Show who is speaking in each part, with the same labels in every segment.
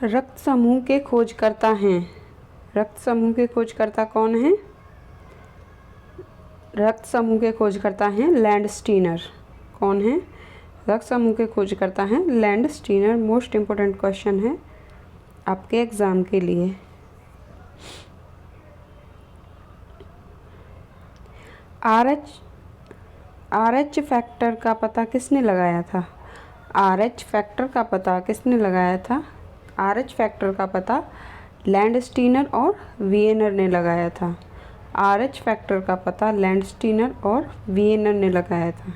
Speaker 1: रक्त समूह के खोजकर्ता हैं। रक्त समूह के खोजकर्ता कौन हैं? रक्त समूह के खोजकर्ता हैं लैंडस्टीनर। कौन है? रक्त समूह के खोजकर्ता हैं लैंडस्टीनर। मोस्ट इम्पोर्टेंट क्वेश्चन है आपके एग्ज़ाम के लिए। RH फैक्टर का पता किसने लगाया था? RH फैक्टर का पता किसने लगाया था? RH फैक्टर का पता लैंडस्टीनर और वियनर ने लगाया था। RH फैक्टर का पता लैंडस्टीनर और वियनर ने लगाया था।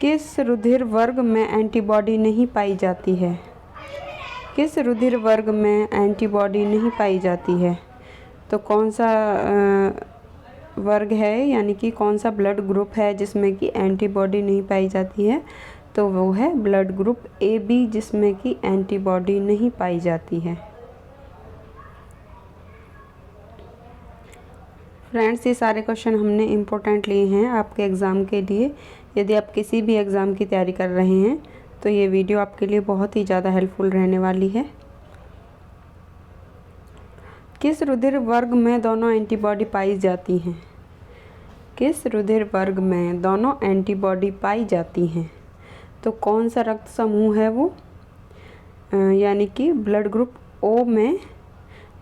Speaker 1: किस रुधिर वर्ग में एंटीबॉडी नहीं पाई जाती है? किस रुधिर वर्ग में एंटीबॉडी नहीं पाई जाती है? तो कौन सा वर्ग है, यानी कि कौन सा ब्लड ग्रुप है जिसमें कि एंटीबॉडी नहीं पाई जाती है? तो वो है ब्लड ग्रुप AB, जिसमें कि एंटीबॉडी नहीं पाई जाती है। फ्रेंड्स, ये सारे क्वेश्चन हमने इम्पोर्टेंट लिए हैं आपके एग्ज़ाम के लिए। यदि आप किसी भी एग्ज़ाम की तैयारी कर रहे हैं तो ये वीडियो आपके लिए बहुत ही ज़्यादा हेल्पफुल रहने वाली है। किस रुधिर वर्ग में दोनों एंटीबॉडी पाई जाती हैं? किस रुधिर वर्ग में दोनों एंटीबॉडी पाई जाती हैं? तो कौन सा रक्त समूह है वो? यानी कि ब्लड ग्रुप O में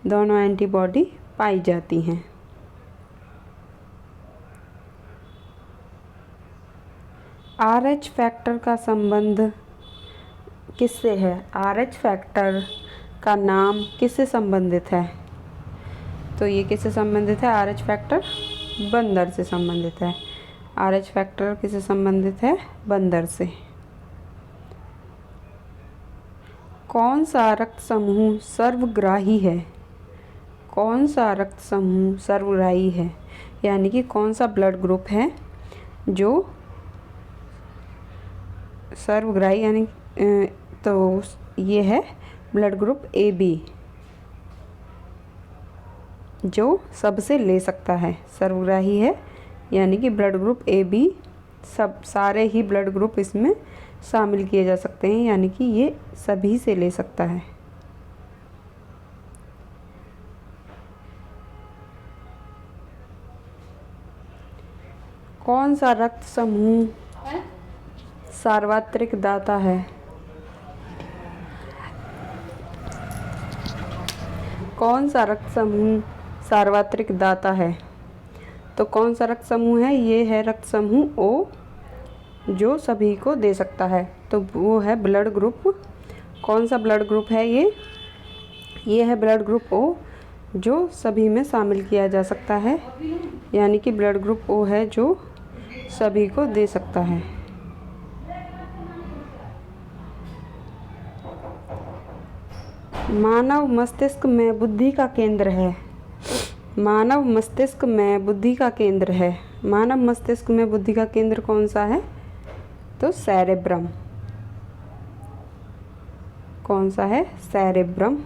Speaker 1: दोनों एंटीबॉडी पाई जाती हैं। RH फैक्टर का संबंध किससे है? RH फैक्टर का नाम किससे संबंधित है? तो ये किससे संबंधित है? RH फैक्टर बंदर से संबंधित है। RH फैक्टर किससे संबंधित है? बंदर से। कौन सा रक्त समूह सर्वग्राही है? कौन सा रक्त समूह सर्वग्राही है? यानी कि कौन सा ब्लड ग्रुप है जो सर्वग्राही, यानी तो ये है ब्लड ग्रुप AB, जो सबसे ले सकता है। सर्वग्राही है यानी कि ब्लड ग्रुप AB, सारे ही ब्लड ग्रुप इसमें शामिल किए जा सकते हैं, यानी कि ये सभी से ले सकता है। कौन सा रक्त समूह सार्वत्रिक दाता है? कौन सा रक्त समूह सार्वत्रिक दाता है? तो कौन सा रक्त समूह है? ये है रक्त समूह O, जो सभी को दे सकता है। तो वो है ब्लड ग्रुप, कौन सा ब्लड ग्रुप है ये है ब्लड ग्रुप O, जो सभी में शामिल किया जा सकता है, यानी कि ब्लड ग्रुप O है जो सभी को दे सकता है। मानव मस्तिष्क में बुद्धि का केंद्र है। मानव मस्तिष्क में बुद्धि का केंद्र है। मानव मस्तिष्क में बुद्धि का केंद्र कौन सा है? तो सेरेब्रम। कौन सा है? सेरेब्रम।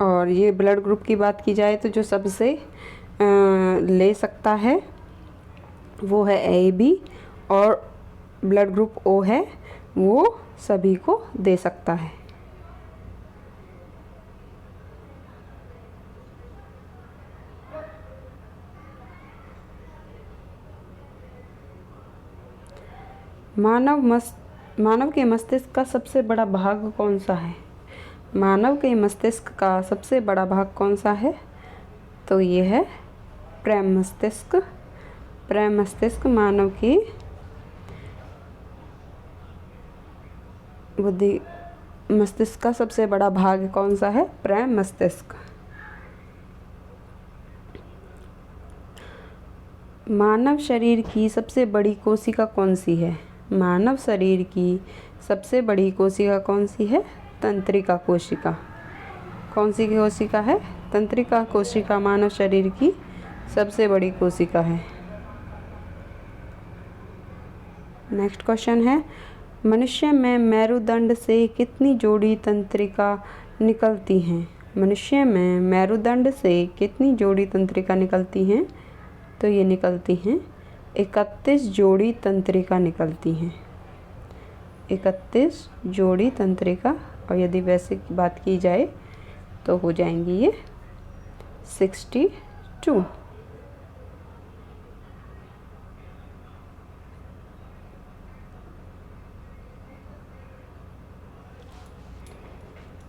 Speaker 1: और ये ब्लड ग्रुप की बात की जाए तो जो सबसे ले सकता है वो है AB, और ब्लड ग्रुप O है वो सभी को दे सकता है। मानव के मस्तिष्क का सबसे बड़ा भाग कौन सा है? मानव के मस्तिष्क का सबसे बड़ा भाग कौन सा है? तो ये है प्रेम मस्तिष्क। प्रेम मस्तिष्क मानव की बुद्धि मस्तिष्क का सबसे बड़ा भाग कौन सा है? प्रेम मस्तिष्क। मानव शरीर की सबसे बड़ी कोशिका कौन सी है? मानव शरीर की सबसे बड़ी कोशिका कौन सी है? तंत्रिका कोशिका। कौन सी कोशिका है? तंत्रिका कोशिका मानव शरीर की सबसे बड़ी कोशिका है। नेक्स्ट क्वेश्चन है, मनुष्य में मेरुदंड से कितनी जोड़ी तंत्रिका निकलती हैं? मनुष्य में मेरुदंड से कितनी जोड़ी तंत्रिका निकलती हैं? तो ये निकलती हैं 31 जोड़ी तंत्रिका निकलती हैं। 31 जोड़ी तंत्रिका, और यदि वैसे की बात की जाए तो हो जाएंगी ये 62।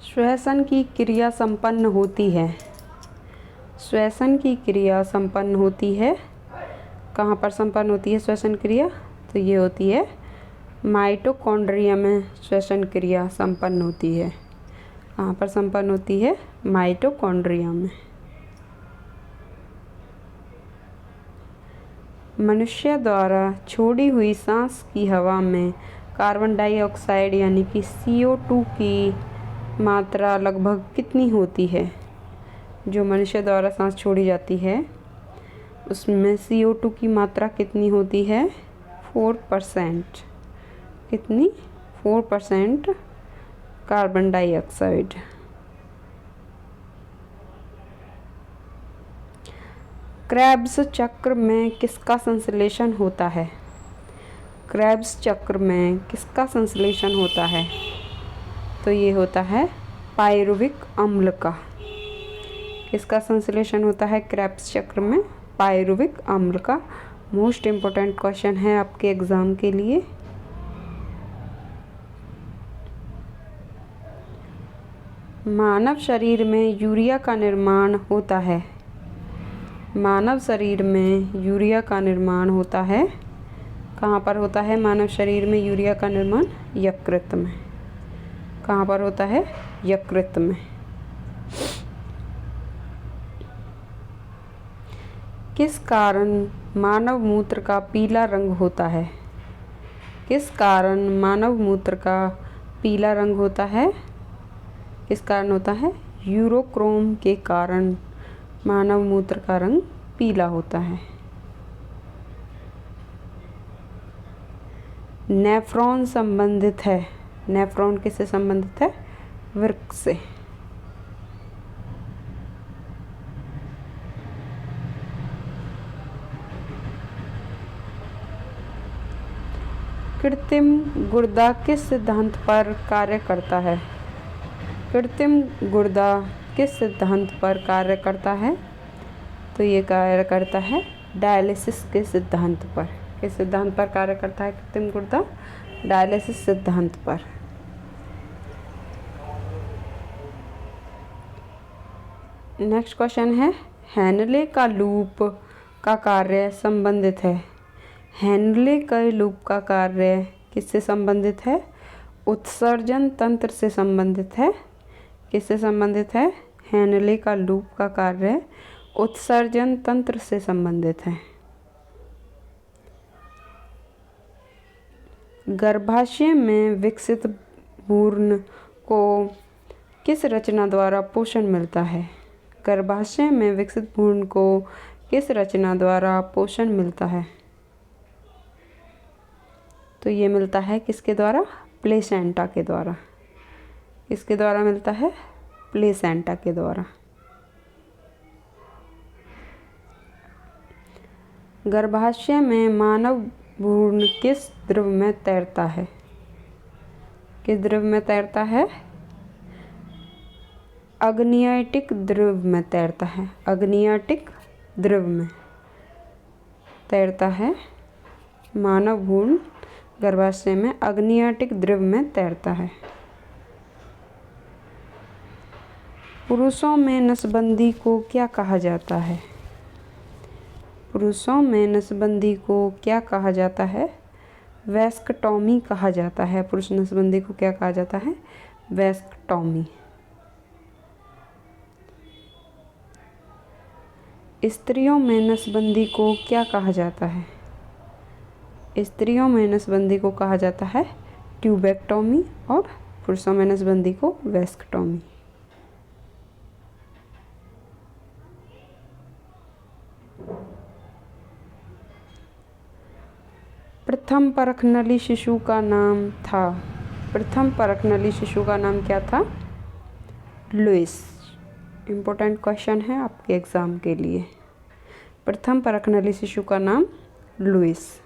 Speaker 1: श्वसन की क्रिया संपन्न होती है। श्वसन की क्रिया संपन्न होती है, कहाँ पर संपन्न होती है श्वसन क्रिया? तो ये होती है माइटोकॉन्ड्रिया में श्वसन क्रिया संपन्न होती है। कहाँ पर संपन्न होती है? माइटोकॉन्ड्रिया में। मनुष्य द्वारा छोड़ी हुई सांस की हवा में कार्बन डाइऑक्साइड यानी कि CO2 की मात्रा लगभग कितनी होती है? जो मनुष्य द्वारा सांस छोड़ी जाती है उसमें CO2 की मात्रा कितनी होती है? 4%। कितनी? 4% कार्बन डाइऑक्साइड। क्रेब्स चक्र में किसका संश्लेषण होता है? क्रेब्स चक्र में किसका संश्लेषण होता है? तो ये होता है पायरुविक अम्ल का। किसका संश्लेषण होता है क्रेब्स चक्र में? पायरुविक अम्ल का। मोस्ट इम्पोर्टेंट क्वेश्चन है आपके एग्ज़ाम के लिए। मानव शरीर में यूरिया का निर्माण होता है। मानव शरीर में यूरिया का निर्माण होता है, कहाँ पर होता है मानव शरीर में यूरिया का निर्माण? यकृत में। कहाँ पर होता है? यकृत में। किस कारण मानव मूत्र का पीला रंग होता है? किस कारण मानव मूत्र का पीला रंग होता है? किस कारण होता है? यूरोक्रोम के कारण मानव मूत्र का रंग पीला होता है। नेफ्रॉन संबंधित है। नेफ्रॉन किससे संबंधित है? वृक्क से। कृत्रिम गुर्दा किस सिद्धांत पर कार्य करता है? कृत्रिम गुर्दा किस सिद्धांत पर कार्य करता है? तो ये कार्य करता है डायलिसिस के सिद्धांत पर। किस सिद्धांत पर कार्य करता है कृत्रिम गुर्दा? डायलिसिस सिद्धांत पर। नेक्स्ट क्वेश्चन है, हेनले का लूप का कार्य संबंधित है। हेनले का लूप का कार्य किससे संबंधित है? उत्सर्जन तंत्र से संबंधित है। किससे संबंधित है? हेनले का लूप का कार्य उत्सर्जन तंत्र से संबंधित है। गर्भाशय में विकसित भ्रूण को किस रचना द्वारा पोषण मिलता है? गर्भाशय में विकसित भ्रूण को किस रचना द्वारा पोषण मिलता है? तो ये मिलता है किसके द्वारा? प्लेसेंटा के द्वारा। किसके द्वारा मिलता है? प्लेसेंटा के द्वारा। गर्भाशय में मानव भ्रूण किस द्रव में तैरता है? किस द्रव में तैरता है? अग्नियाटिक द्रव में तैरता है। अग्नियाटिक द्रव में तैरता है मानव भ्रूण। गर्भाशय में अग्नियाटिक द्रव में तैरता है। पुरुषों में नसबंदी को क्या कहा जाता है? पुरुषों में नसबंदी को क्या कहा जाता है? वैस्कटॉमी कहा जाता है। पुरुष नसबंदी को क्या कहा जाता है? वैस्कटॉमी। स्त्रियों में नसबंदी को क्या कहा जाता है? स्त्रियों में नसबंदी को कहा जाता है ट्यूबेक्टॉमी, और पुरुषों में नसबंदी को वैस्कटॉमी। प्रथम परखनली शिशु का नाम था। प्रथम परखनली शिशु का नाम क्या था? लुइस। इम्पोर्टेंट क्वेश्चन है आपके एग्ज़ाम के लिए। प्रथम परखनली शिशु का नाम लुईस।